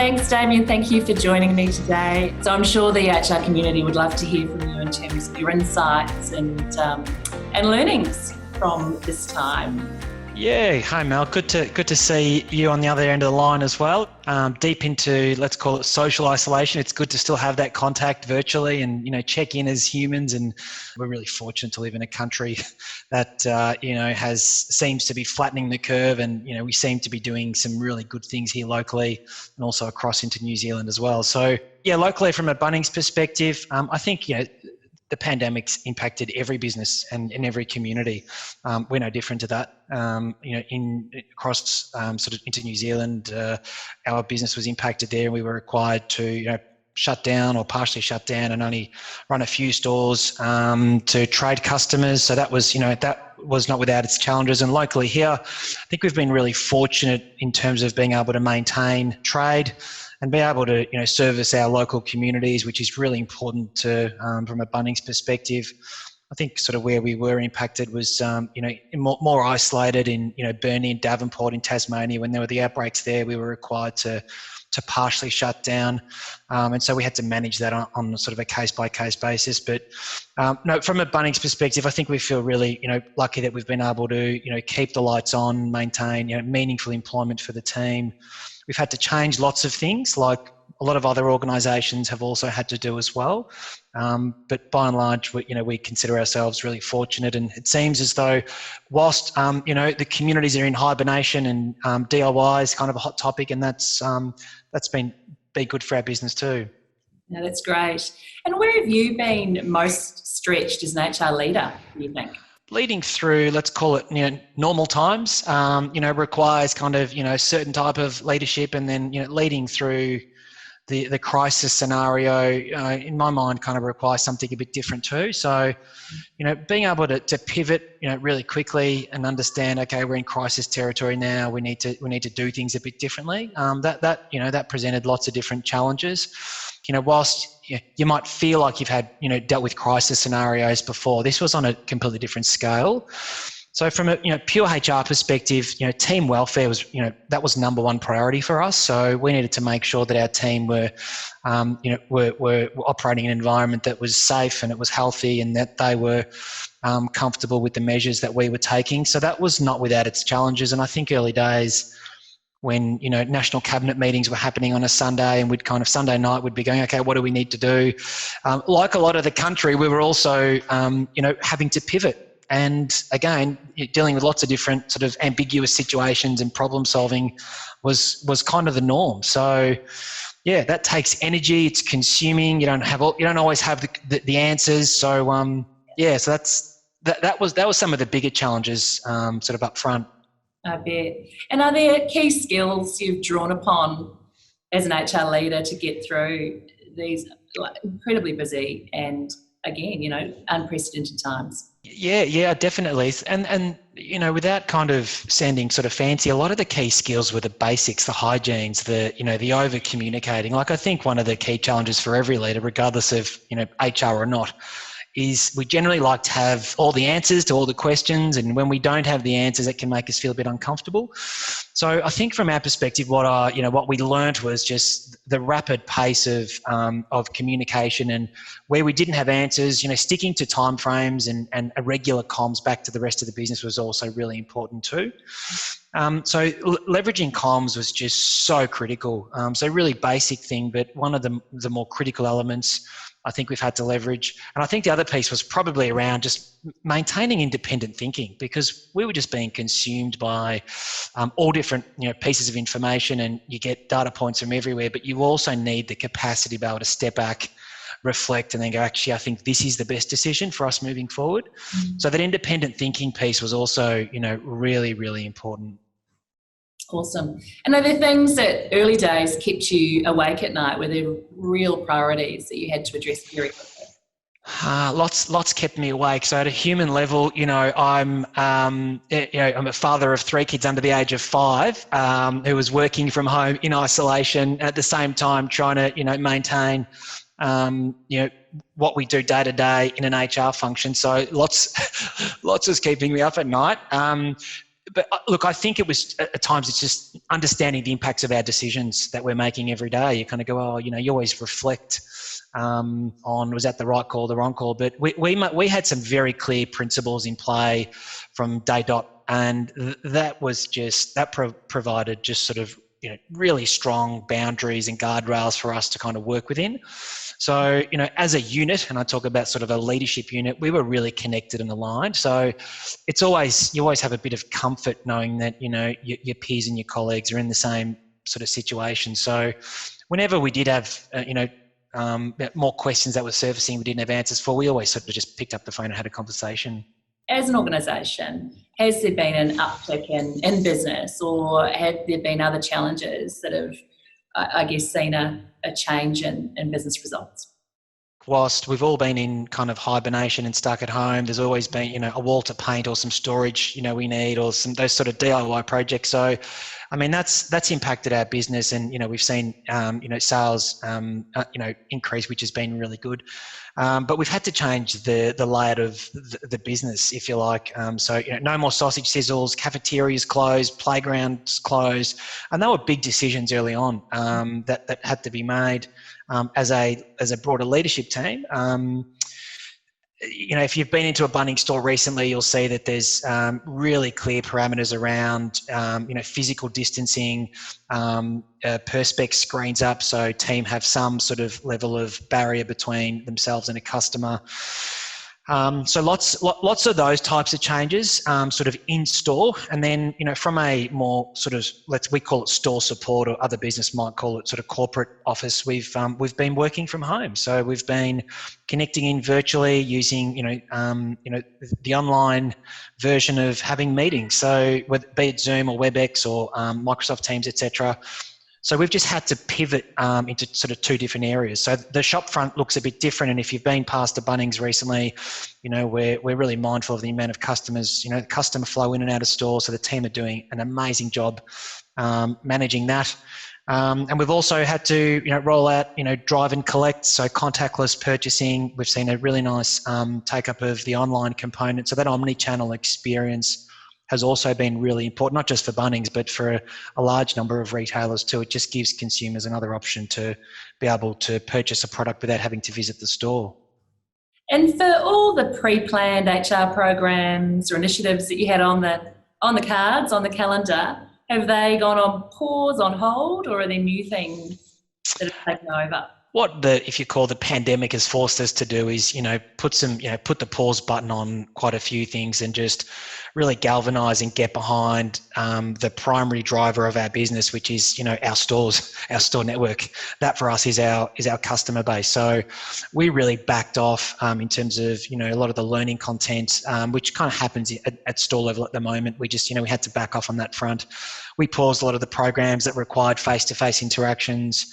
Thanks, Damian. Thank you for joining me today. So I'm sure the HR community would love to hear from you in terms of your insights and learnings from this time. Yeah, hi Mel. Good to see you on the other end of the line as well. Deep into, let's call it, social isolation. It's good to still have that contact virtually and check in as humans. And we're really fortunate to live in a country that seems to be flattening the curve, and we seem to be doing some really good things here locally and also across into New Zealand as well. So yeah, locally from a Bunnings perspective, I think the pandemic's impacted every business and in every community. We're no different to that. Across sort of into New Zealand, our business was impacted there, and we were required to shut down or partially shut down and only run a few stores to trade customers. So that was not without its challenges. And locally here, I think we've been really fortunate in terms of being able to maintain trade and be able to service our local communities, which is really important to from a Bunnings perspective. I think sort of where we were impacted was more isolated in Burnie and Devonport in Tasmania. When there were the outbreaks there, we were required to partially shut down, and so we had to manage that on sort of a case-by-case basis. But no, from a Bunnings perspective, I think we feel really lucky that we've been able to keep the lights on, maintain meaningful employment for the team. We've had to change lots of things, like a lot of other organisations have also had to do as well. But by and large, we consider ourselves really fortunate, and it seems as though whilst the communities are in hibernation and DIY is kind of a hot topic, and that's been good for our business too. Yeah, that's great. And where have you been most stretched as an HR leader, do you think? Leading through, let's call it, normal times, requires kind of, certain type of leadership, and then, leading through the crisis scenario, in my mind, kind of requires something a bit different too. So, being able to pivot, really quickly and understand, okay, we're in crisis territory now. We need to do things a bit differently. That presented lots of different challenges. Whilst you might feel like you've had, dealt with crisis scenarios before, this was on a completely different scale. So from a pure HR perspective, team welfare was that was number one priority for us. So we needed to make sure that our team were operating in an environment that was safe and it was healthy, and that they were comfortable with the measures that we were taking. So that was not without its challenges. And I think early days, when national cabinet meetings were happening on a Sunday, and we'd kind of Sunday night would be going, okay, what do we need to do? Like a lot of the country, we were also having to pivot. And again, dealing with lots of different sort of ambiguous situations and problem solving was kind of the norm. So yeah, that takes energy. It's consuming. You don't always have the answers. So so that was some of the bigger challenges sort of up front. I bet. And are there key skills you've drawn upon as an HR leader to get through these incredibly busy and, again, unprecedented times? Yeah, definitely. And without kind of sounding sort of fancy, a lot of the key skills were the basics, the hygienes, the over communicating. Like, I think one of the key challenges for every leader, regardless of HR or not, is we generally like to have all the answers to all the questions, and when we don't have the answers, it can make us feel a bit uncomfortable. So I think from our perspective, what we learnt was just the rapid pace of communication, and where we didn't have answers, sticking to timeframes and a regular comms back to the rest of the business was also really important too. So leveraging comms was just so critical. So really basic thing, but one of the more critical elements I think we've had to leverage. And I think the other piece was probably around just maintaining independent thinking, because we were just being consumed by all different pieces of information, and you get data points from everywhere, but you also need the capacity to be able to step back, reflect, and then go, actually, I think this is the best decision for us moving forward. Mm-hmm. So that independent thinking piece was also, really, really important. Awesome. And are there things that early days kept you awake at night? Were there real priorities that you had to address very quickly? Lots kept me awake. So at a human level, I'm a father of 3 kids under the age of 5, who was working from home in isolation, at the same time trying to, maintain, what we do day to day in an HR function. So lots was keeping me up at night. but look, I think it was at times it's just understanding the impacts of our decisions that we're making every day. You kind of go, oh, you always reflect on was that the right call, the wrong call. But we had some very clear principles in play from day dot, and that was just provided just sort of really strong boundaries and guardrails for us to kind of work within. So, as a unit, and I talk about sort of a leadership unit, we were really connected and aligned. So you always have a bit of comfort knowing that, your peers and your colleagues are in the same sort of situation. So whenever we did have, more questions that were surfacing we didn't have answers for, we always sort of just picked up the phone and had a conversation. As an organisation, has there been an uptick in business, or have there been other challenges that have, I guess, seen a change in business results? Whilst we've all been in kind of hibernation and stuck at home, there's always been, a wall to paint or some storage, we need, or those sort of DIY projects. So, I mean, that's impacted our business, and, we've seen, sales, increase, which has been really good. But we've had to change the layout of the business, if you like. So, no more sausage sizzles, cafeterias closed, playgrounds closed. And they were big decisions early on that had to be made as a broader leadership team. If you've been into a Bunnings store recently, you'll see that there's really clear parameters around, physical distancing, perspex screens up, so team have some sort of level of barrier between themselves and a customer. So lots of those types of changes sort of in store, and then from a more sort of we call it store support, or other business might call it sort of corporate office. We've been working from home, so we've been connecting in virtually using the online version of having meetings. So be it Zoom or WebEx or Microsoft Teams, etc. So we've just had to pivot into sort of two different areas. So the shop front looks a bit different, and if you've been past the Bunnings recently, we're really mindful of the amount of customers, customer flow in and out of store. So the team are doing an amazing job managing that. And we've also had to, roll out, drive and collect, so contactless purchasing. We've seen a really nice take up of the online component. So that omni-channel experience has also been really important, not just for Bunnings, but for a large number of retailers too. It just gives consumers another option to be able to purchase a product without having to visit the store. And for all the pre-planned HR programs or initiatives that you had on the cards, on the calendar, have they gone on pause, on hold, or are there new things that have taken over? What if you call the pandemic has forced us to do is, put the pause button on quite a few things and just really galvanise and get behind the primary driver of our business, which is, our stores, our store network. That for us is our customer base. So we really backed off in terms of, a lot of the learning content, which kind of happens at store level at the moment. We just, we had to back off on that front. We paused a lot of the programs that required face-to-face interactions.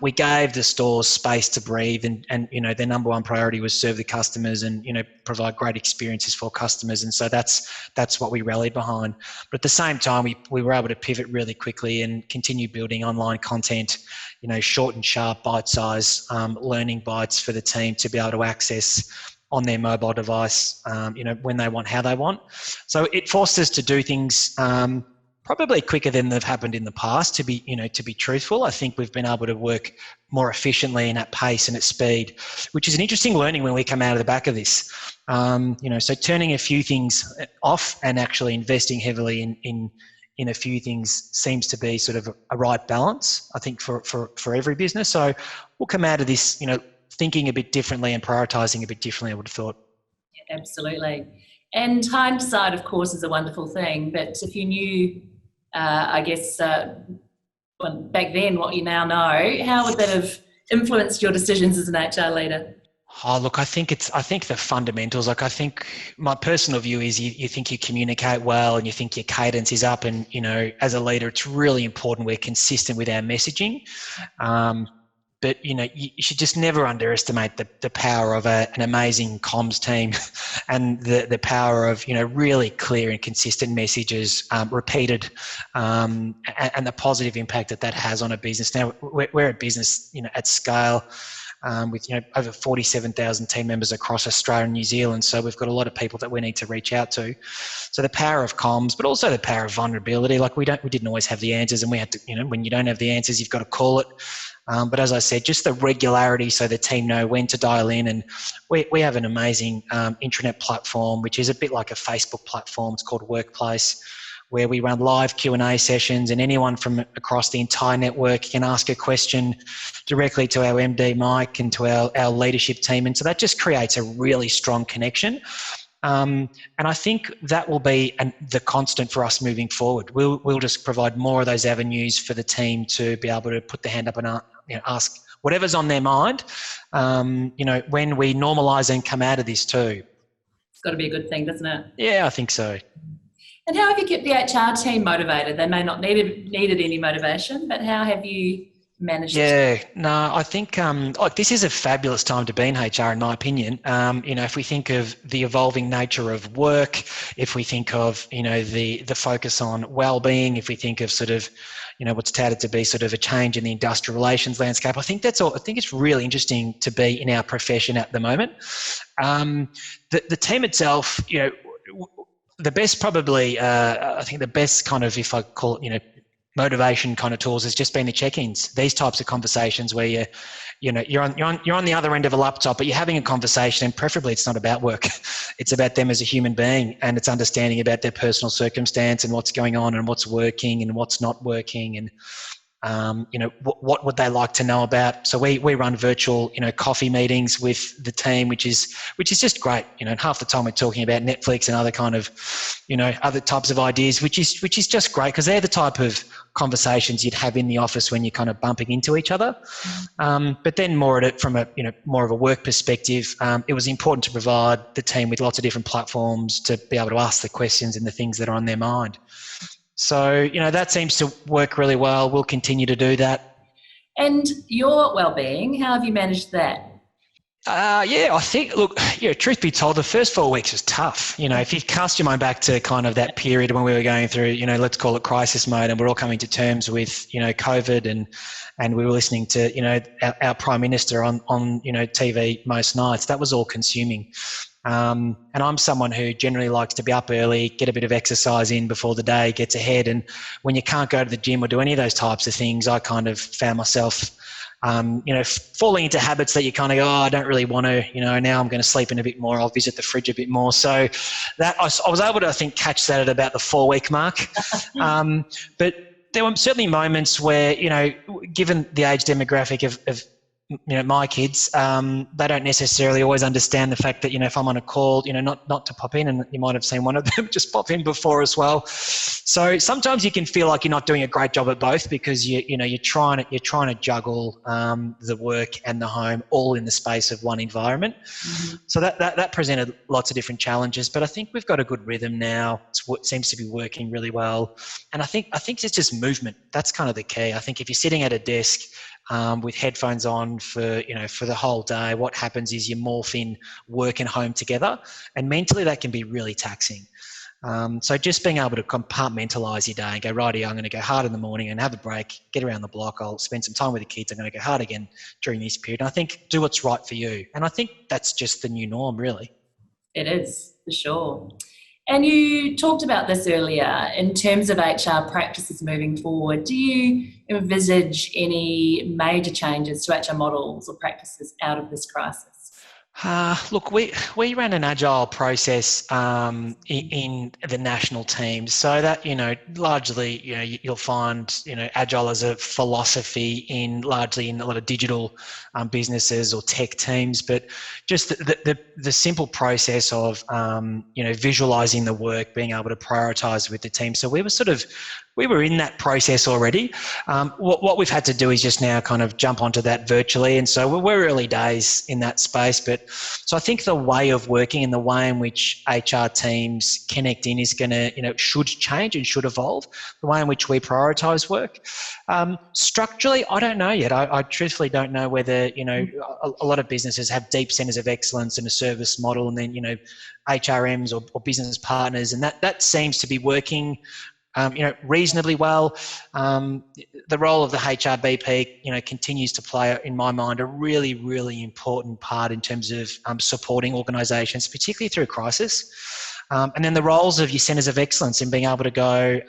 We gave the stores space to breathe, and their number one priority was serve the customers and provide great experiences for customers. And so that's what we rallied behind. But at the same time, we were able to pivot really quickly and continue building online content, short and sharp, bite-size learning bites for the team to be able to access on their mobile device, when they want, how they want. So it forced us to do things probably quicker than they've happened in the past. To be truthful, I think we've been able to work more efficiently and at pace and at speed, which is an interesting learning when we come out of the back of this. So turning a few things off and actually investing heavily in a few things seems to be sort of a right balance, I think, for every business. So we'll come out of this, thinking a bit differently and prioritising a bit differently, I would have thought. Yeah, absolutely. And hindsight, of course, is a wonderful thing. But if you knew, back then what you now know, how would that have influenced your decisions as an HR leader? Oh, look, I think the fundamentals, I think my personal view is you think you communicate well and you think your cadence is up, and, as a leader, it's really important we're consistent with our messaging. But, you should just never underestimate the power of an amazing comms team and the power of, really clear and consistent messages, repeated, and the positive impact that has on a business. Now, we're a business, at scale. with over 47,000 team members across Australia and New Zealand. So we've got a lot of people that we need to reach out to. So the power of comms, but also the power of vulnerability. Like we didn't always have the answers, and we had to, when you don't have the answers, you've got to call it. But as I said, just the regularity so the team know when to dial in. And we have an amazing intranet platform, which is a bit like a Facebook platform. It's called Workplace, where we run live Q&A sessions, and anyone from across the entire network can ask a question directly to our MD, Mike, and to our leadership team. And so that just creates a really strong connection. And I think that will be the constant for us moving forward. We'll just provide more of those avenues for the team to be able to put their hand up and ask whatever's on their mind, when we normalise and come out of this too. It's got to be a good thing, doesn't it? Yeah, I think so. And how have you kept the HR team motivated? They may not needed any motivation, but how have you managed? I think this is a fabulous time to be in HR, in my opinion. If we think of the evolving nature of work, if we think of the focus on well-being, if we think of sort of what's touted to be sort of a change in the industrial relations landscape, I think it's really interesting to be in our profession at the moment. The team itself, the best probably, I think the best kind of, if I call it, motivation kind of tools has just been the check-ins. These types of conversations where you're on the other end of a laptop, but you're having a conversation, and preferably it's not about work. It's about them as a human being, and it's understanding about their personal circumstance and what's going on and what's working and what's not working, and what would they like to know about. So we run virtual coffee meetings with the team, which is just great. Half the time we're talking about Netflix and other kind of other types of ideas, which is just great, because they're the type of conversations you'd have in the office when you're kind of bumping into each other. But then from a more of a work perspective, it was important to provide the team with lots of different platforms to be able to ask the questions and the things that are on their mind. So, that seems to work really well. We'll continue to do that. And your well-being, how have you managed that? I think, truth be told, the first 4 weeks was tough. If you cast your mind back to kind of that period when we were going through, let's call it crisis mode, and we're all coming to terms with, COVID, and we were listening to, our Prime Minister on TV most nights, that was all consuming. And I'm someone who generally likes to be up early, get a bit of exercise in before the day gets ahead. And when you can't go to the gym or do any of those types of things, I kind of found myself, falling into habits that you kind of go, I don't really want to, now I'm going to sleep in a bit more. I'll visit the fridge a bit more. So that I was able to, I think, catch that at about the 4-week mark. But there were certainly moments where, given the age demographic of my kids, they don't necessarily always understand the fact that, if I'm on a call, not to pop in, and you might have seen one of them just pop in before as well. So sometimes you can feel like you're not doing a great job at both, because you're trying to juggle the work and the home all in the space of one environment. Mm-hmm. So that presented lots of different challenges, but I think we've got a good rhythm now. It seems to be working really well, and I think it's just movement. That's kind of the key. I think if you're sitting at a desk with headphones on for the whole day, what happens is you morph in work and home together, and mentally that can be really taxing. So just being able to compartmentalise your day and go, righty, I'm going to go hard in the morning and have a break, get around the block, I'll spend some time with the kids, I'm going to go hard again during this period. And I think do what's right for you. And I think that's just the new norm, really. It is, for sure. And you talked about this earlier in terms of HR practices moving forward. Do you envisage any major changes to HR models or practices out of this crisis? Look, we ran an agile process in the national teams, so that largely you'll find agile as a philosophy largely in a lot of digital businesses or tech teams, but just the simple process of visualizing the work, being able to prioritize with the team. So we were in that process already. What we've had to do is just now kind of jump onto that virtually. And so we're early days in that space. But so I think the way of working and the way in which HR teams connect in is going to, should change and should evolve. The way in which we prioritize work. Structurally, I don't know yet. I truthfully don't know whether, a lot of businesses have deep centers of excellence and a service model, and then, HRMs or business partners. And that seems to be working reasonably well. The role of the HRBP, continues to play, in my mind, a really, really important part in terms of supporting organisations, particularly through crisis. And then the roles of your centres of excellence in being able to go,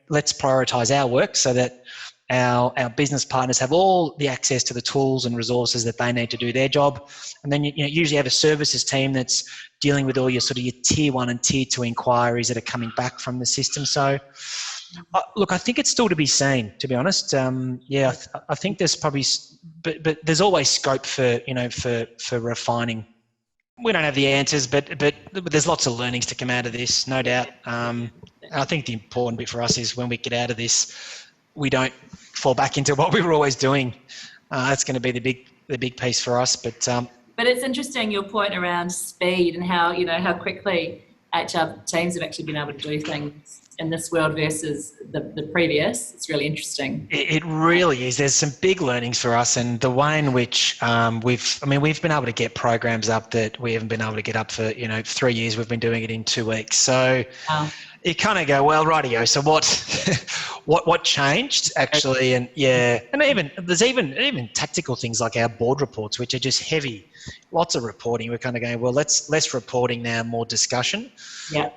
let's prioritise our work so that our business partners have all the access to the tools and resources that they need to do their job. And then you usually have a services team that's dealing with all your tier 1 and tier 2 inquiries that are coming back from the system. So look, I think it's still to be seen, to be honest. I think there's probably, but there's always scope for refining. We don't have the answers, but there's lots of learnings to come out of this, no doubt. I think the important bit for us is when we get out of this, we don't fall back into what we were always doing. That's going to be the big piece for us. But it's interesting, your point around speed and how quickly HR teams have actually been able to do things in this world versus the previous. It's really interesting. It really is. There's some big learnings for us, and the way in which we've been able to get programs up that we haven't been able to get up for 3 years. We've been doing it in 2 weeks. So. Wow. You kind of go, well, rightio. So what changed actually? And there's even tactical things like our board reports, which are just heavy, lots of reporting. We're kind of going, well, less reporting now, more discussion. Yeah.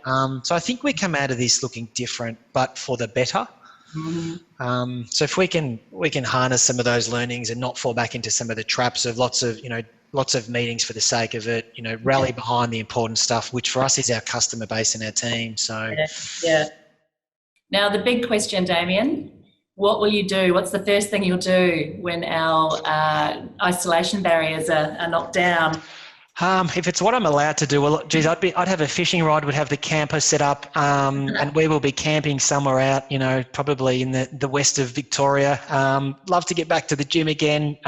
So I think we come out of this looking different, but for the better. Mm-hmm. So if we can harness some of those learnings and not fall back into some of the traps of lots of meetings for the sake of it, rally behind the important stuff, which for us is our customer base and our team. So yeah. Now the big question, Damian, what will you do? What's the first thing you'll do when our isolation barriers are knocked down? If it's what I'm allowed to do, well, geez, I'd have a fishing rod, would have the camper set up, and we will be camping somewhere out, probably in the west of Victoria. Love to get back to the gym again.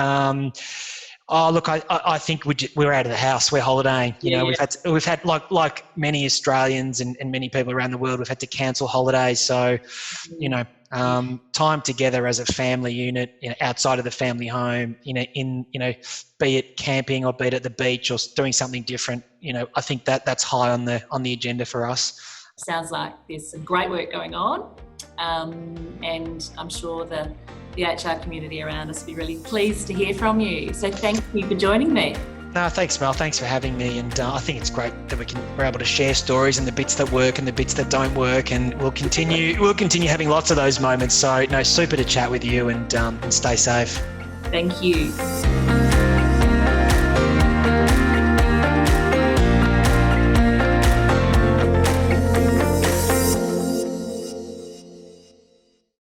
Look, I think we're out of the house. We're holidaying. We've had like many Australians and many people around the world, we've had to cancel holidays. So, time together as a family unit, outside of the family home, be it camping or be it at the beach or doing something different. I think that's high on the agenda for us. Sounds like there's some great work going on, and I'm sure the HR community around us will be really pleased to hear from you. So thank you for joining me. No, thanks, Mel. Thanks for having me. And I think it's great that we're able to share stories and the bits that work and the bits that don't work. And we'll continue having lots of those moments. So, super to chat with you, and stay safe. Thank you.